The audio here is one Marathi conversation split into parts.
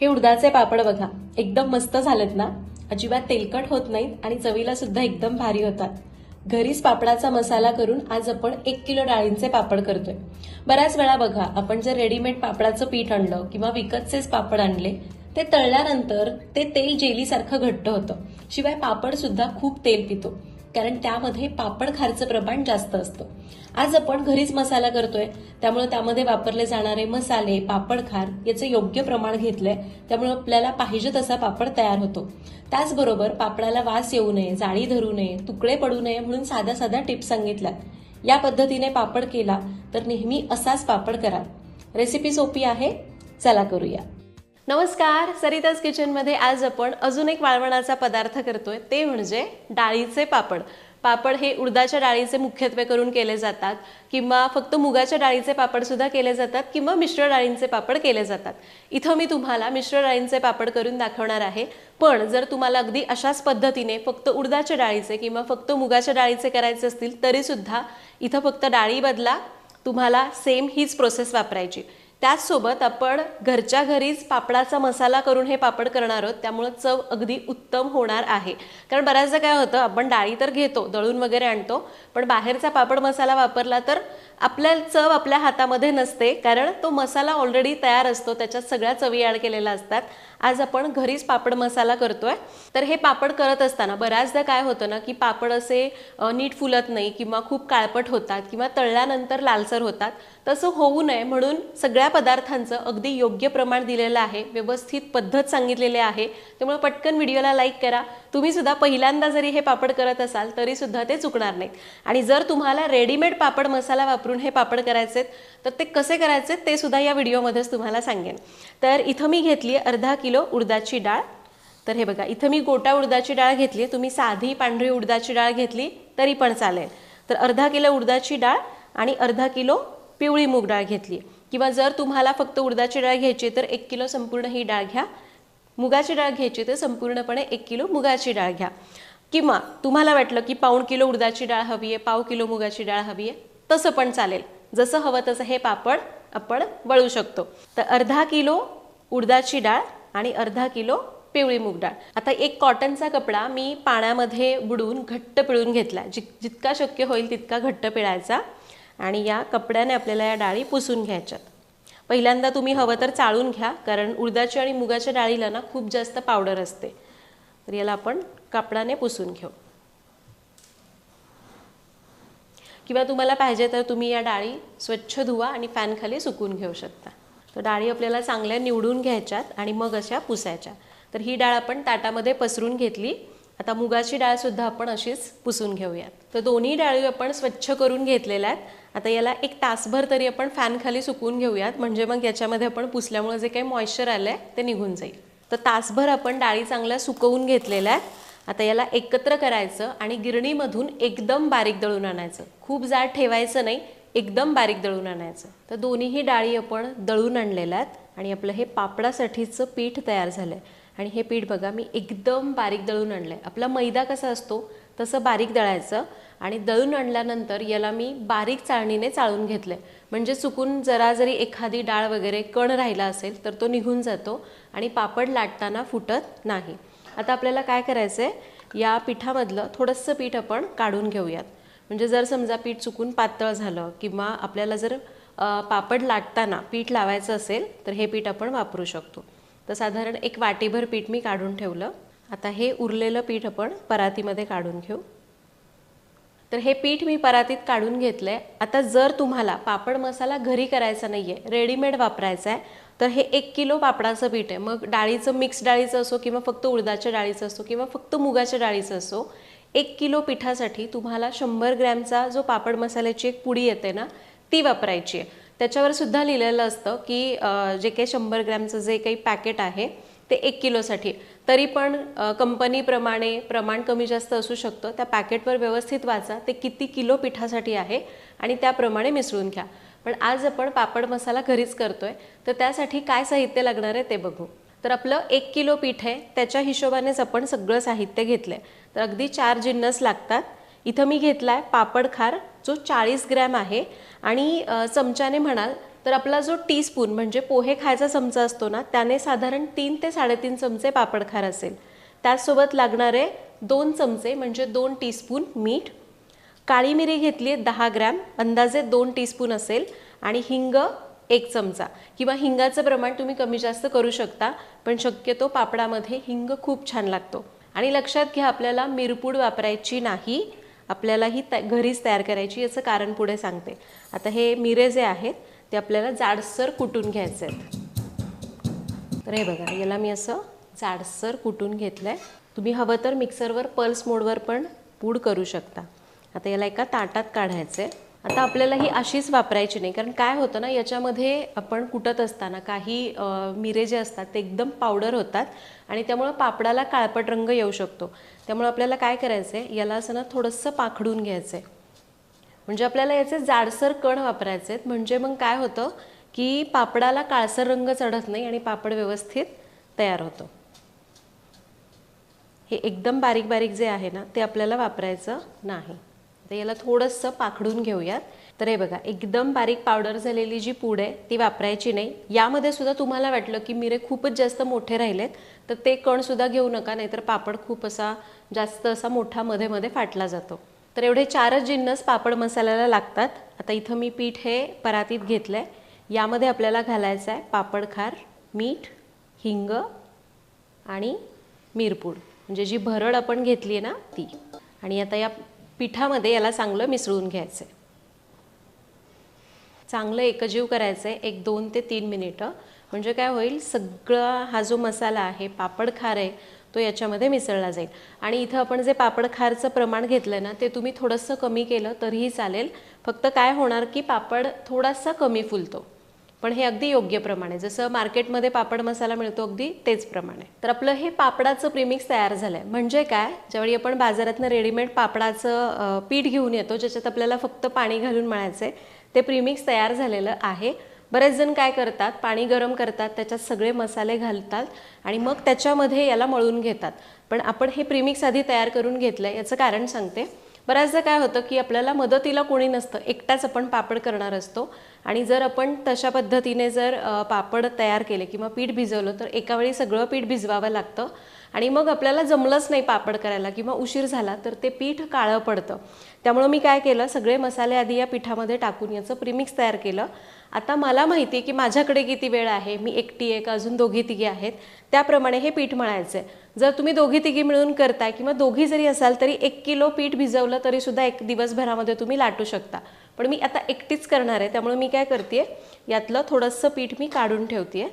हे उडदाचे पापड बघा, एकदम मस्त झालेत ना. अजिबात तेलकट होत नाहीत आणि चवीला सुद्धा एकदम भारी होतात. घरीच पापडाचा मसाला करून आज आपण 1 किलो डाळींचे पापड करतोय. बऱ्याच वेळा बघा, आपण जर रेडीमेड पापडाचं पीठ आणलं किंवा विकतचेच पापड आणले, ते तळल्यानंतर ते तेल जेलीसारखं घट्ट होतं. शिवाय पापड सुद्धा खूप तेल पितो, कारण त्यामध्ये पापड खारचं प्रमाण जास्त असतं. आज आपण घरीच मसाला करतोय, त्यामुळे त्यामध्ये वापरले जाणारे मसाले, पापड खार याचे योग्य प्रमाण घेतलंय, त्यामुळे आपल्याला पाहिजे तसा पापड तयार होतो. त्याचबरोबर पापडाला वास येऊ नये, जाळी धरू नये, तुकडे पडू नये म्हणून साध्या साध्या टिप्स सांगितल्यात. या पद्धतीने पापड केला तर नेहमी असाच पापड करा. रेसिपी सोपी आहे, चला करूया. नमस्कार, सरिताज किचनमध्ये आज आपण अजून एक वाळवणाचा पदार्थ करतोय, ते म्हणजे डाळीचे पापड. पापड हे उडदाच्या डाळीचे मुख्यत्वे करून केले जातात, किंवा फक्त मुगाच्या डाळीचे पापड सुद्धा केले जातात, किंवा मिश्र डाळींचे पापड केले जातात. इथं मी तुम्हाला मिश्र डाळींचे पापड करून दाखवणार आहे. पण जर तुम्हाला अगदी अशाच पद्धतीने फक्त उडदाच्या डाळीचे किंवा फक्त मुगाच्या डाळीचे करायचे असतील तरी सुद्धा इथं फक्त डाळी बदला, तुम्हाला सेम हीच प्रोसेस वापरायची. त्याचसोबत आपण घरच्या घरीच पापडाचा मसाला करून हे पापड करणार आहोत, त्यामुळे चव अगदी उत्तम होणार आहे. कारण बऱ्याचदा काय होतं, आपण डाळी तर घेतो, दळून वगैरे आणतो, पण बाहेरचा पापड मसाला वापरला तर आपल्या चव आपल्या हातामध्ये नसते, कारण तो मसाला ऑलरेडी तयार असतो, त्याच्यात सगळ्या चवी ॲड केलेल्या असतात. आज आपण घरीच पापड मसाला करतोय. तर हे पापड करत असताना बऱ्याचदा काय होतं ना, की पापड असे नीट फुलत नाही, किंवा खूप काळपट होतात, किंवा तळल्यानंतर लालसर होतात. तसं होऊ नये म्हणून सगळ्या पदार्थांचं अगदी योग्य प्रमाण दिलेलं आहे, व्यवस्थित पद्धत सांगितलेली आहे. त्यामुळे पटकन व्हिडिओला लाईक करा. तुम्ही सुद्धा पहिल्यांदा जरी हे पापड करत असाल तरी सुद्धा ते चुकणार नाहीत. आणि जर तुम्हाला रेडीमेड पापड मसाला वापरून हे पापड करायचे तर ते कसे करायचे ते सुद्धा या व्हिडिओमध्येच तुम्हाला सांगेन. तर इथं मी घेतली अर्धा किलो उडदाची डाळ. तर हे बघा, इथं मी गोटा उडदाची डाळ घेतली. तुम्ही साधी पांढरी उडदाची डाळ घेतली तरी पण चालेल. तर अर्धा किलो उडदाची डाळ आणि अर्धा किलो पिवळी मूग डाळ घेतली. किंवा जर तुम्हाला फक्त उडदाची डाळ घ्यायची तर 1 किलो संपूर्ण ही डाळ घ्या. मुगाची डाळ घ्यायची तर संपूर्णपणे 1 किलो मुगाची डाळ घ्या. किंवा तुम्हाला वाटलं की पाऊण किलो उडदाची डाळ हवी आहे, पाव किलो मुगाची डाळ हवी आहे, तसं पण चालेल. जसं हवं तसं हे पापड आपण वळू शकतो. तर अर्धा किलो उडदाची डाळ आणि अर्धा किलो पिवळी मूग डाळ. आता एक कॉटनचा कपडा मी पाण्यामध्ये बुडवून घट्ट पिळून घेतला. जितका शक्य होईल तितका घट्ट पिळायचा. आणि या कपड्याने आपल्याला या डाळी पुसून घ्यायच्यात. पहिल्यांदा तुम्ही हवं तर चाळून घ्या, कारण उडदाच्या आणि मुगाच्या डाळीला ना खूप जास्त पावडर असते. तर याला आपण कापडाने पुसून घेऊ. किंवा तुम्हाला पाहिजे तर तुम्ही या डाळी स्वच्छ धुवा आणि फॅनखाली सुकून घेऊ शकता. तर डाळी आपल्याला चांगल्या निवडून घ्यायच्यात आणि मग अशा पुसायच्या. तर ही डाळ आपण ताटामध्ये पसरून घेतली. आता मुगाची डाळ सुद्धा आपण अशीच पुसून घेऊयात. तर दोन्ही डाळी आपण स्वच्छ करून घेतलेल्या आहेत. आता याला 1 तासभर तरी आपण फॅनखाली सुकवून घेऊयात, म्हणजे मग याच्यामध्ये आपण पुसल्यामुळे जे काही मॉइश्चर आलंय ते निघून जाईल. तर तासभर आपण डाळी चांगल्या सुकवून घेतलेल्या आहेत. आता याला एकत्र करायचं आणि गिरणीमधून एकदम बारीक दळून आणायचं. खूप जाड ठेवायचं नाही, एकदम बारीक दळून आणायचं. तर दोन्हीही डाळी आपण दळून आणलेल्या आहेत आणि आपलं हे पापडासाठीचं पीठ तयार झालंय. आणि हे पीठ बघा, मी एकदम बारीक दळून आणलंय. आपला मैदा कसा असतो तसं बारीक दळायचं. आणि दळून आणल्यानंतर याला मी बारीक चाळणीने चाळून घेतलंय, म्हणजे चुकून जरा जरी एखादी डाळ वगैरे कण राहिला असेल तर तो निघून जातो आणि पापड लाटताना फुटत नाही. आता आपल्याला काय करायचं आहे, या पिठामधलं थोडंसं पीठ आपण काढून घेऊयात. म्हणजे जर समजा पीठ चुकून पातळ झालं, किंवा आपल्याला जर पापड लाटताना पीठ लावायचं असेल तर हे पीठ आपण वापरू शकतो. तर साधारण 1 वाटीभर पीठ मी काढून ठेवलं. आता हे उरलेलं पीठ आपण परातीमध्ये काढून घेऊ. तर हे पीठ मी परातीत काढून घेतलंय. आता जर तुम्हाला पापड मसाला घरी करायचा नाहीये, रेडीमेड वापरायचा आहे, तर हे 1 किलो पापडाचं पीठ आहे. मग डाळीचं, मिक्स डाळीचं असो, किंवा फक्त उडदाच्या डाळीचं असो, किंवा फक्त मुगाच्या डाळीचं असो, 1 किलो पिठासाठी तुम्हाला 100 ग्रॅमचा जो पापड मसाल्याची एक पुडी येते ना, ती वापरायची आहे. त्याच्यावर सुद्धा लिहिलेलं असतं की जे काही 100 ग्रॅमचं जे काही पॅकेट आहे ते 1 किलोसाठी. तरी पण कंपनीप्रमाणे प्रमाण कमी जास्त असू शकतं. त्या पॅकेटवर व्यवस्थित वाचा ते किती किलो पिठासाठी आहे आणि त्याप्रमाणे मिसळून घ्या. पण आज आपण पापड मसाला घरीच करतोय, तर त्यासाठी काय साहित्य लागणार आहे ते बघू. तर आपलं 1 किलो पीठ आहे, त्याच्या हिशोबानेच आपण सगळं साहित्य घेतलंय. तर अगदी 4 जिन्नस लागतात. इथं मी घेतलाय पापड खार, जो 40 ग्रॅम आहे. आणि चमच्याने म्हणाल तर आपला जो टीस्पून म्हणजे पोहे खायचा चमचा असतो ना, त्याने साधारण 3 ते 3.5 चमचे पापडखार असेल. त्याचसोबत लागणारे 2 चमचे म्हणजे 2 टीस्पून मीठ. काळी मिरी घेतली आहे 10 ग्रॅम, अंदाजे 2 टीस्पून असेल. आणि हिंग 1 चमचा, किंवा हिंगाचं प्रमाण तुम्ही कमी जास्त करू शकता, पण शक्यतो पापडामध्ये हिंग खूप छान लागतो. आणि लक्षात घ्या, आपल्याला मिरपूड वापरायची नाही, आपल्याला ही घरीच तयार करायची. याचं कारण पुढे सांगते. आता हे मिरे जे आहेत ते आपल्याला जाडसर कुटून घ्यायचे आहेत. तर हे बघा, याला मी असं जाडसर कुटून घेतलं आहे. तुम्ही हवं तर मिक्सरवर पल्स मोडवर पण पूड करू शकता. आता याला एका ताटात काढायचं आहे. आता आपल्याला ही अशीच वापरायची नाही, कारण काय होतं ना, याच्यामध्ये आपण कुटत असताना काही मिरे जे असतात ते एकदम पावडर होतात आणि त्यामुळं पापडाला काळपट रंग येऊ शकतो. त्यामुळे आपल्याला काय करायचं आहे, याला असं ना थोडंसं पाखडून घ्यायचं आहे. म्हणजे आपल्याला याचे जाडसर कण वापरायचे आहेत. म्हणजे मग काय होतं की पापडाला काळसर रंग चढत नाही आणि पापड व्यवस्थित तयार होतं. हे एकदम बारीक बारीक जे आहे ना ते आपल्याला वापरायचं नाही. तर याला थोडंसं पाखडून घेऊयात. तर हे बघा, एकदम बारीक पावडर झालेली जी पूड आहे ती वापरायची नाही. यामध्ये सुद्धा तुम्हाला वाटलं की मिरे खूपच जास्त मोठे राहिलेत तर ते कण सुद्धा घेऊ नका, नाहीतर पापड खूप असा जास्त असा मोठा मध्ये मध्ये फाटला जातो. तर एवढे 4च जिन्नस पापड मसाल्याला लागतात. आता इथं मी पीठ हे परातीत घेतलं आहे. यामध्ये आपल्याला घालायचं आहे पापडखार, मीठ, हिंग आणि मिरपूड, म्हणजे जी भरड आपण घेतली आहे ना ती. आणि आता या पिठामध्ये याला चांगलं मिसळून घ्यायचं आहे. चांगलं एकजीव करायचं आहे 1-2 ते 3 मिनिटं. म्हणजे काय होईल, सगळा हा जो मसाला आहे, पापड खार आहे, तो याच्यामध्ये मिसळला जाईल. आणि इथं आपण जे पापड खारचं प्रमाण घेतलं ना ते तुम्ही थोडंसं कमी केलं तरीही चालेल. फक्त काय होणार की पापड थोडासा कमी फुलतो, पण हे अगदी योग्य प्रमाणे, जसं मार्केटमध्ये पापड मसाला मिळतो अगदी तेच प्रमाणे. तर आपलं हे पापडाचं प्रीमिक्स तयार झालं आहे. म्हणजे काय, ज्यावेळी आपण बाजारातनं रेडीमेड पापडाचं पीठ घेऊन येतो ज्याच्यात आपल्याला फक्त पाणी घालून मळायचं आहे, ते प्रीमिक्स तयार झालेलं आहे. बरेच जण काय करतात, पाणी गरम करतात, त्याच्यात सगळे मसाले घालतात आणि मग त्याच्यामध्ये याला मळून घेतात. पण आपण हे प्रीमिक्स आधी तयार करून घेतलं आहे. याचं कारण सांगते. बऱ्याचदा काय होतं की आपल्याला मदतीला कोणी नसतं, एकटाच आपण पापड करणार असतो. आणि जर आपण तशा पद्धतीने जर पापड तयार केले किंवा पीठ भिजवलं तर एका वेळी सगळं पीठ भिजवावं लागतं आणि मग आपल्याला जमलंच नाही पापड करायला किंवा उशीर झाला तर ते पीठ काळं पडतं. त्यामुळे मी काय केलं, सगळे मसाले आधी या पिठामध्ये टाकून याचं प्रीमिक्स तयार केलं. आता मला माहिती आहे की माझ्याकडे किती वेळ आहे, मी एकटी आहे का अजून दोघी तिघी आहेत, त्याप्रमाणे हे पीठ मळायचं आहे. जर तुम्ही दोघी तिघी मिळून करताय किंवा दोघी जरी असाल तरी 1 किलो पीठ भिजवलं तरी सुद्धा 1 दिवसभरामध्ये तुम्ही लाटू शकता. पण मी आता एकटीच करणार आहे, त्यामुळे मी काय करते, यातलं थोडंसं पीठ मी काढून ठेवते.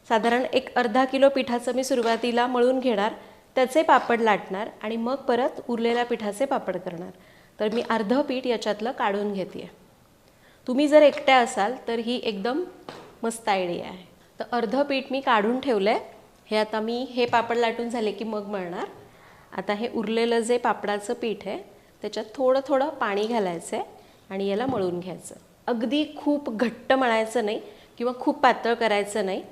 साधारण 1-अर्धा किलो पिठाचं मी सुरुवातीला मळून घेणार, त्याचे पापड लाटणार आणि मग परत उरलेल्या पिठाचे पापड करणार. तर मी अर्धं पीठ याच्यातलं काढून घेते. तुम्ही जर एकट्या असाल तर ही एकदम मस्त आयडिया आहे. तर अर्धं पीठ मी काढून ठेवलं आहे. हे आता मी हे पापड लाटून झाले की मग मळणार. आता हे उरलेलं जे पापडाचं पीठ आहे त्याच्यात थोडं थोडं पाणी घालायचं आहे आणि याला मळून घ्यायचं. अगदी खूप घट्ट मळायचं नाही किंवा खूप पातळ करायचं नाही,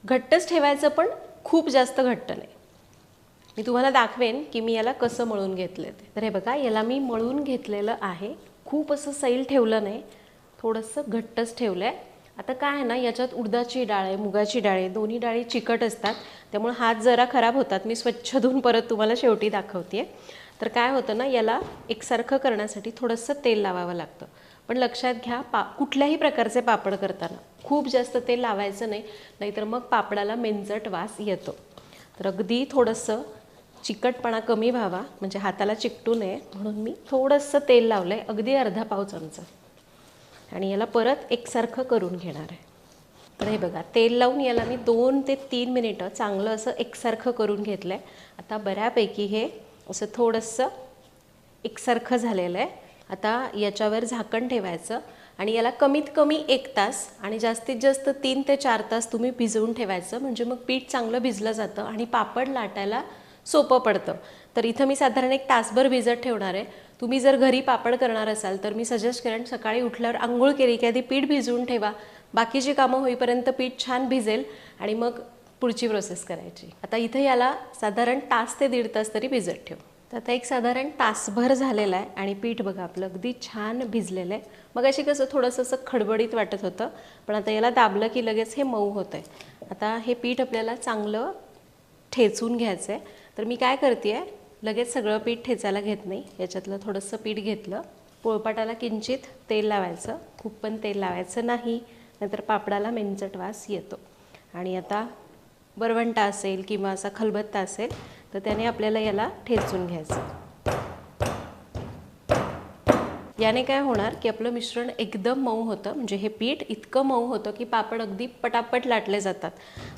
घट्टच ठेवायचं पण खूप जास्त घट्ट नाही. मी तुम्हाला दाखवेन की मी याला कसं मळून घेतलं ते. तर हे बघा, याला मी मळून घेतलेलं आहे. खूप असं सैल ठेवलं नाही, थोडंसं घट्टच ठेवलं आहे. आता काय आहे ना, याच्यात उडदाची डाळ आहे, मुगाची डाळ आहे, दोन्ही डाळी चिकट असतात, त्यामुळे हात जरा खराब होतात. मी स्वच्छ धुवून परत तुम्हाला शेवटी दाखवते. तर काय होतं ना, याला एकसारखं करण्यासाठी थोडंसं तेल लावावं लागतं. पण लक्षात घ्या, कुठल्याही प्रकारचे पापड करताना खूप जास्त तेल लावायचं नाही, नाहीतर मग पापडाला मेंजट वास येतो. तर अगदी थोडंसं चिकटपणा कमी व्हावा, म्हणजे हाताला चिकटू नये म्हणून मी थोडंसं तेल लावलं आहे, अगदी अर्धा पाव चमचा. आणि याला परत एकसारखं करून घेणार आहे. तर हे बघा, तेल लावून याला मी 2 ते 3 मिनिटं चांगलं असं एकसारखं करून घेतलं आहे. आता बऱ्यापैकी हे असं थोडंसं एकसारखं झालेलं आहे. आता याच्यावर झाकण ठेवायचं आणि याला कमीत कमी 1 तास आणि जास्तीत जास्त 3 ते 4 तास तुम्ही भिजवून ठेवायचं, म्हणजे मग पीठ चांगलं भिजलं जातं आणि पापड लाटायला सोपं पडतं. तर इथं मी साधारण 1 तासभर भिजत ठेवणार आहे. तुम्ही जर घरी पापड करणार असाल तर मी सजेस्ट करेन सकाळी उठल्यावर आंघोळ केली की आधी पीठ भिजवून ठेवा, बाकीची कामं होईपर्यंत पीठ छान भिजेल आणि मग पुढची प्रोसेस करायची. आता इथे याला साधारण तास ते 1.5 तास तरी भिजत ठेव. तर आता एक साधारण तासभर झालेला आहे आणि पीठ बघा आपलं अगदी छान भिजलेलं आहे. मग अशी कसं थोडंसं असं खडबडीत वाटत होतं, पण आता याला दाबलं की लगेच हे मऊ होतं आहे. आता हे पीठ आपल्याला चांगलं ठेचून घ्यायचं आहे. तर मी काय करते आहे, लगेच सगळं पीठ ठेचायला घेत नाही. याच्यातलं थोडंसं पीठ घेतलं, पोळपाटाला किंचित तेल लावायचं, खूप पण तेल लावायचं नाही, नाहीतर पापडाला मेंचट वास येतो. आणि आता वरवंटा असेल किंवा असा खलबत्ता असेल तर त्याने आपल्याला याला ठेचून घ्यायचं. याने काय होणार की आपलं मिश्रण एकदम मऊ होतं, म्हणजे हे पीठ इतकं मऊ होतं की पापड अगदी पटापट लाटले जातात.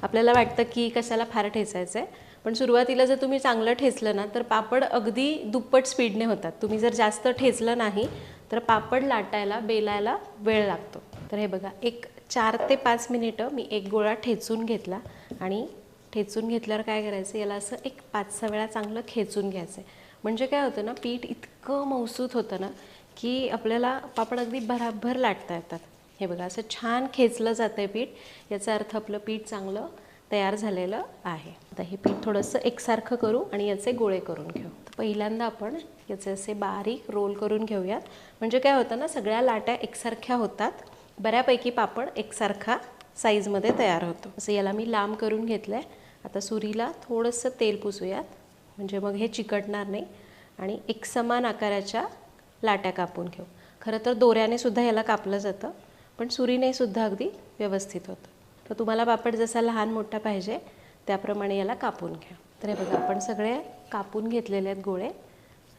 आपल्याला वाटतं की कशाला फार ठेचायचं आहे, पण सुरुवातीला जर तुम्ही चांगलं ठेचलं ना तर पापड अगदी दुप्पट स्पीडने होतात. तुम्ही जर जास्त ठेचलं नाही तर पापड लाटायला बेलायला वेळ लागतो. तर हे बघा, एक 4 ते 5 मिनिटं मी एक गोळा ठेचून घेतला आणि ठेचून घेतल्यावर काय करायचं, याला असं एक 5-6 वेळा चांगलं खेचून घ्यायचं आहे. म्हणजे काय होतं ना, पीठ इतकं मऊसूत होतं ना की आपल्याला पापड अगदी भराभर लाटता येतात. हे बघा, असं छान खेचलं जातं आहे पीठ, याचा अर्थ आपलं पीठ चांगलं तयार झालेलं आहे. आता हे पीठ थोडंसं एकसारखं करू आणि याचे गोळे करून घेऊ. तर पहिल्यांदा आपण याचे असे बारीक रोल करून घेऊयात. म्हणजे काय होतं ना, सगळ्या लाट्या एकसारख्या होतात, बऱ्यापैकी पापड एकसारखा साईजमध्ये तयार होतो. असं याला मी लांब करून घेतलं आहे. आता सुरीला थोडंसं तेल पुसूयात, म्हणजे मग हे चिकटणार नाही. आणि एक समान आकाराच्या लाट्या कापून घेऊ. खरं तर दोऱ्याने सुद्धा याला कापलं जातं, पण सुरीने सुद्धा अगदी व्यवस्थित होतं. तर तुम्हाला पापड जसा लहान मोठा पाहिजे त्याप्रमाणे याला कापून घ्या. तर हे बघा, आपण सगळे कापून घेतलेले आहेत गोळे.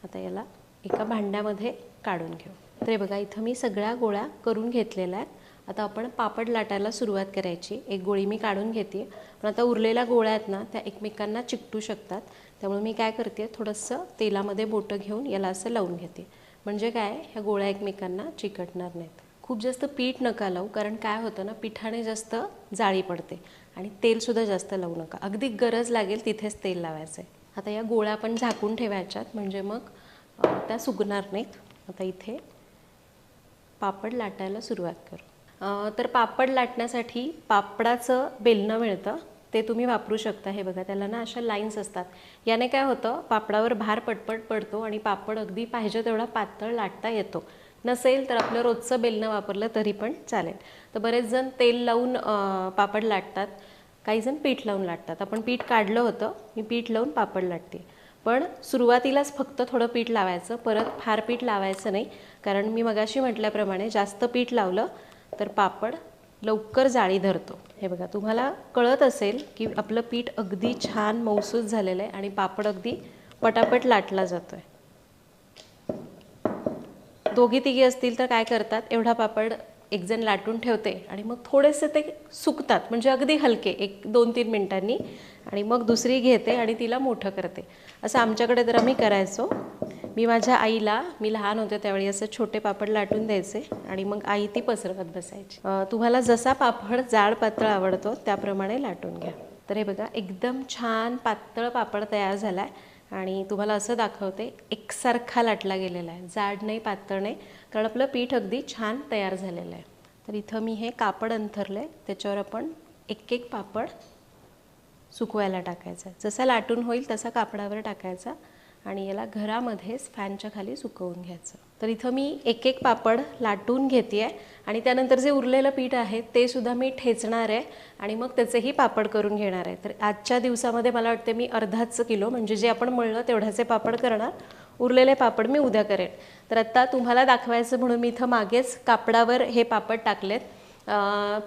आता याला एका भांड्यामध्ये काढून घेऊ. तर हे बघा, इथं मी सगळ्या गोळ्या करून घेतलेल्या आहेत. आता आपण पापड लाटायला सुरुवात करायची. एक गोळी मी काढून घेते, पण आता उरलेल्या गोळ्या आहेत ना त्या एकमेकांना चिकटू शकतात. त्यामुळे मी काय करते, थोडंसं तेलामध्ये बोटं घेऊन याला असं लावून घेते. म्हणजे काय, ह्या गोळ्या एकमेकांना चिकटणार नाहीत. खूप जास्त पीठ नका लावू, कारण काय होतं ना, पिठाने जास्त जाळी पडते. आणि तेलसुद्धा जास्त लावू नका, अगदी गरज लागेल तिथेच तेल लावायचं आहे. आता या गोळ्या आपण झाकून ठेवायच्यात, म्हणजे मग त्या सुकणार नाहीत. आता इथे पापड लाटायला सुरुवात करू. तर पापड लाटण्यासाठी पापडाचं बेलणं मिळतं, ते तुम्ही वापरू शकता. हे बघा, त्याला ना अशा लाईन्स असतात. याने काय होतं, पापडावर भार पटपट पडतो आणि पापड अगदी पाहिजे तेवढा पातळ लाटता येतो. नसेल तर आपलं रोजचं बेलणं वापरलं तरी पण चालेल. तर बरेच जण तेल लावून पापड लाटतात, काही जण पीठ लावून लाटतात. आपण पीठ काढलं होतं, मी पीठ लावून पापड लाटते. पण सुरुवातीलाच फक्त थोडं पीठ लावायचं, परत फार पीठ लावायचं नाही. कारण मी मगाशी म्हटल्याप्रमाणे जास्त पीठ लावलं तर पापड लवकर जाळी धरतो. हे बघा, तुम्हाला कळत असेल की आपलं पीठ अगदी छान मऊसूत झालेलं आहे आणि पापड अगदी पटापट लाटला जातो आहे. दोघी तिघी असतील तर काय करतात, एवढा पापड एक जण लाटून ठेवते आणि मग थोडेसे ते सुकतात, म्हणजे अगदी हलके, 1-2-3 मिनिटांनी, आणि मग दुसरी घेते आणि तिला मोठं करते. असं आमच्याकडे तर आम्ही करायचो. मी माझ्या आईला, मी लहान होते त्यावेळी असं छोटे पापड लाटून द्यायचे आणि मग आई ती पसरवत बसायची. तुम्हाला जसा पापड जाड पातळ आवडतो त्याप्रमाणे लाटून घ्या. तर हे बघा, एकदम छान पातळ पापड तयार झाला आहे. आणि तुम्हाला असं दाखवते, एकसारखा लाटला गेलेला आहे, जाड नाही पातळ नाही, कारण आपलं पीठ अगदी छान तयार झालेलं आहे. तर इथं मी हे कापड अंथरलं आहे, त्याच्यावर आपण एक एक पापड सुकवायला टाकायचा. जसा लाटून होईल तसा कापडावर टाकायचा आणि याला घरामध्येच फॅनच्या खाली सुकवून घ्यायचं. तर इथं मी एक एक पापड लाटून घेते आहे आणि त्यानंतर जे उरलेलं पीठ आहे ते सुद्धा मी ठेचणार आहे आणि मग त्याचेही पापड करून घेणार आहे. तर आजच्या दिवसामध्ये मला वाटते मी अर्धाच किलो, म्हणजे जे आपण मळलं तेवढ्याचे पापड करणार, उरलेले पापड मी उद्या करेन. तर आत्ता तुम्हाला दाखवायचं म्हणून मी इथं मागेच कापडावर हे पापड टाकलेत.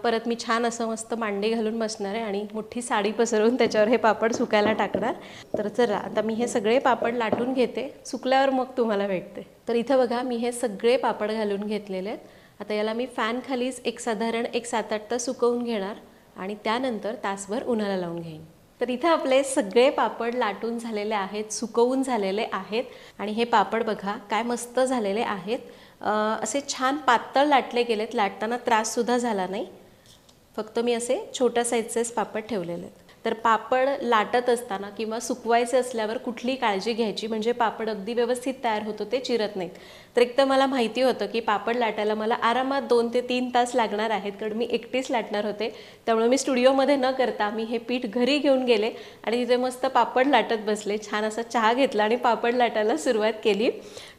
परत मी छान असं मस्त मांडी घालून बसणार आहे आणि मोठी साडी पसरवून त्याच्यावर हे पापड सुकायला टाकणार. तर चला, आता मी हे सगळे पापड लाटून घेते, सुकल्यावर मग तुम्हाला भेटते. तर इथं बघा, मी हे सगळे पापड घालून घेतलेले आहेत. आता याला मी फॅन खालीच एक साधारण 7-8 तास सुकवून घेणार आणि त्यानंतर तासभर उन्हाला लावून घेईन. तर इथं आपले सगळे पापड लाटून झालेले आहेत, सुकवून झालेले आहेत आणि हे पापड बघा काय मस्त झालेले आहेत. असे छान पातळ लाटले गेलेत, लाटताना त्राससुद्धा झाला नाही. फक्त मी असे छोट्या साईजचेच पापड ठेवलेले आहेत. तर पापड लाटत असताना किंवा सुकवायचे असल्यावर कुठली काळजी घ्यायची म्हणजे पापड अगदी व्यवस्थित तयार होतो, ते चिरत नाहीत. तर एक तर मला माहिती होतं की पापड लाटायला मला आरामात 2 ते 3 तास लागणार आहेत, कारण मी एकटीच लाटणार होते. त्यामुळे मी स्टुडिओमध्ये न करता मी हे पीठ घरी घेऊन गेले आणि तिथे मस्त पापड लाटत बसले. छान असा चहा घेतला आणि पापड लाटायला सुरुवात केली.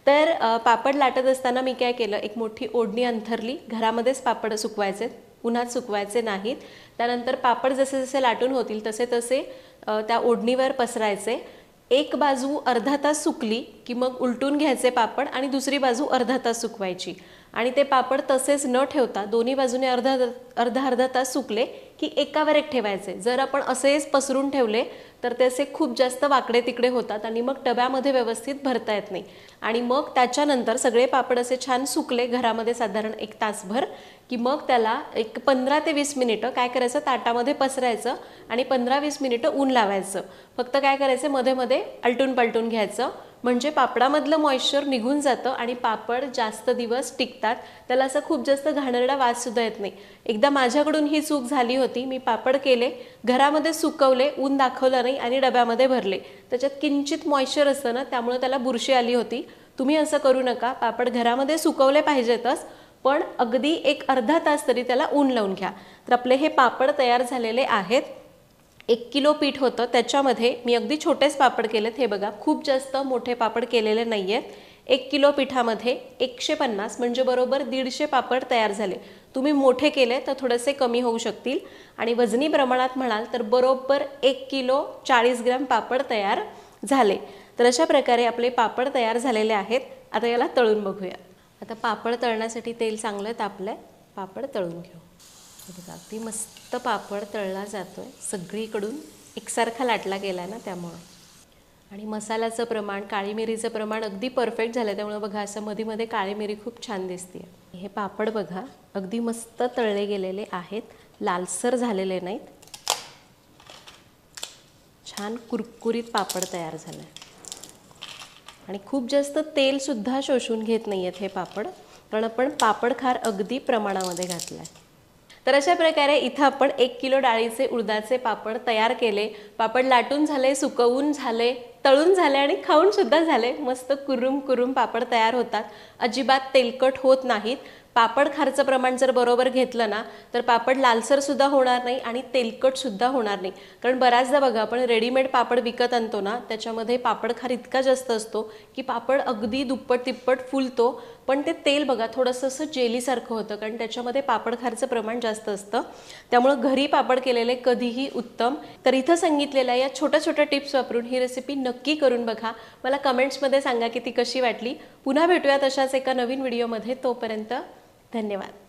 तर पापड लाटत असताना मी काय केलं, एक मोठी ओढणी अंथरली. घरामध्येच पापड सुकवायचे, उन्हात सुकवायचे नाहीत. त्यानंतर पापड जसे जसे लाटून होतील तसे तसे त्या ओढणीवर पसरायचे. एक बाजू अर्धा तास सुकली की मग उलटून घ्यायचे पापड आणि दुसरी बाजू अर्धा तास सुकवायची. आणि ते पापड तसेच न ठेवता दोन्ही बाजूने अर्धा तास सुकले की एकावर एक ठेवायचे. जर आपण असेच पसरून ठेवले तर ते असे खूप जास्त वाकडे तिकडे होतात आणि मग डब्यामध्ये व्यवस्थित भरता येत नाही. आणि मग त्याच्यानंतर सगळे पापड असे छान सुकले घरामध्ये साधारण 1 तासभर की मग त्याला एक 15 ते 20 मिनिटं काय करायचं, ताटामध्ये पसरायचं आणि 15-20 मिनिटं ऊन लावायचं. फक्त काय करायचं, मध्ये मध्ये आलटून पलटून घ्यायचं म्हणजे पापडामधलं मॉइश्चर निघून जातं आणि पापड जास्त दिवस टिकतात. त्याला असं खूप जास्त घाणेरडा वाससुद्धा येत नाही. एकदा माझ्याकडून ही चूक झाली होती. मी पापड केले, घरामध्ये सुकवले, ऊन दाखवलं नाही आणि डब्यामध्ये भरले. त्याच्यात किंचित मॉइश्चर असतं ना, त्यामुळे त्याला बुरशी आली होती. तुम्ही असं करू नका. पापड घरामध्ये सुकवले पाहिजेतच, पण अगदी एक अर्धा तास तरी त्याला ऊन लावून घ्या. तर आपले हे पापड तयार झालेले आहेत. 1 किलो पीठ होतं, त्याच्यामध्ये मी अगदी छोटेच पापड केलेत. हे बघा, खूप जास्त मोठे पापड केलेले नाही आहेत. 1 किलो पिठामध्ये 150 म्हणजे बरोबर 150 पापड तयार झाले. तुम्ही मोठे केले तर थोडेसे कमी होऊ शकतील. आणि वजनी प्रमाणात म्हणाल तर बरोबर 1 किलो 40 ग्रॅम पापड तयार झाले. तर अशा प्रकारे आपले पापड तयार झालेले आहेत. आता याला तळून बघूया. आता पापड तळण्यासाठी तेल चांगलं तापलंय, पापड तळून घेऊ. बघा, अगदी मस्त पापड तळला जातोय, सगळीकडून एकसारखा लाटला गेला ना त्यामुळं. आणि मसाल्याचं प्रमाण, काळी मिरीचं प्रमाण अगदी परफेक्ट झालं. त्यामुळे बघा, असं मध्ये मध्ये काळी मिरी खूप छान दिसते. हे पापड बघा, अगदी मस्त तळले गेलेले आहेत, लालसर झालेले नाहीत. छान कुरकुरीत पापड तयार झाले आणि खूप जास्त तेलसुद्धा शोषून घेत नाही आहेत हे पापड, कारण आपण पापड खार अगदी प्रमाणामध्ये घातला आहे. तर अशा प्रकारे इथं आपण 1 किलो डाळीचे उडदाचे पापड तयार केले. पापड लाटून झाले, सुकवून झाले, तळून झाले आणि खाऊन सुद्धा झाले. मस्त कुरुम कुरुम पापड तयार होतात, अजिबात तेलकट होत नाहीत. पापड खारचं प्रमाण जर बरोबर घेतलं ना तर पापड लालसर सुद्धा होणार नाही आणि तेलकट सुद्धा होणार नाही. कारण बऱ्याचदा बघा, आपण रेडीमेड पापड विकत आणतो ना, त्याच्यामध्ये पापड खार इतका जास्त असतो की पापड अगदी दुप्पट तिप्पट फुलतो, पण ते तेल बघा थोडंसं असं जेलीसारखं होतं, कारण त्याच्यामध्ये पापड खारचं प्रमाण जास्त असतं. त्यामुळे घरी पापड केलेले कधीही उत्तम. तर इथं सांगितलेल्या या छोट्या छोट्या टिप्स वापरून ही रेसिपी नक्की करून बघा. मला कमेंट्समध्ये सांगा की ती कशी वाटली. पुन्हा भेटूयात अशाच एका नवीन व्हिडिओमध्ये. तोपर्यंत धन्यवाद.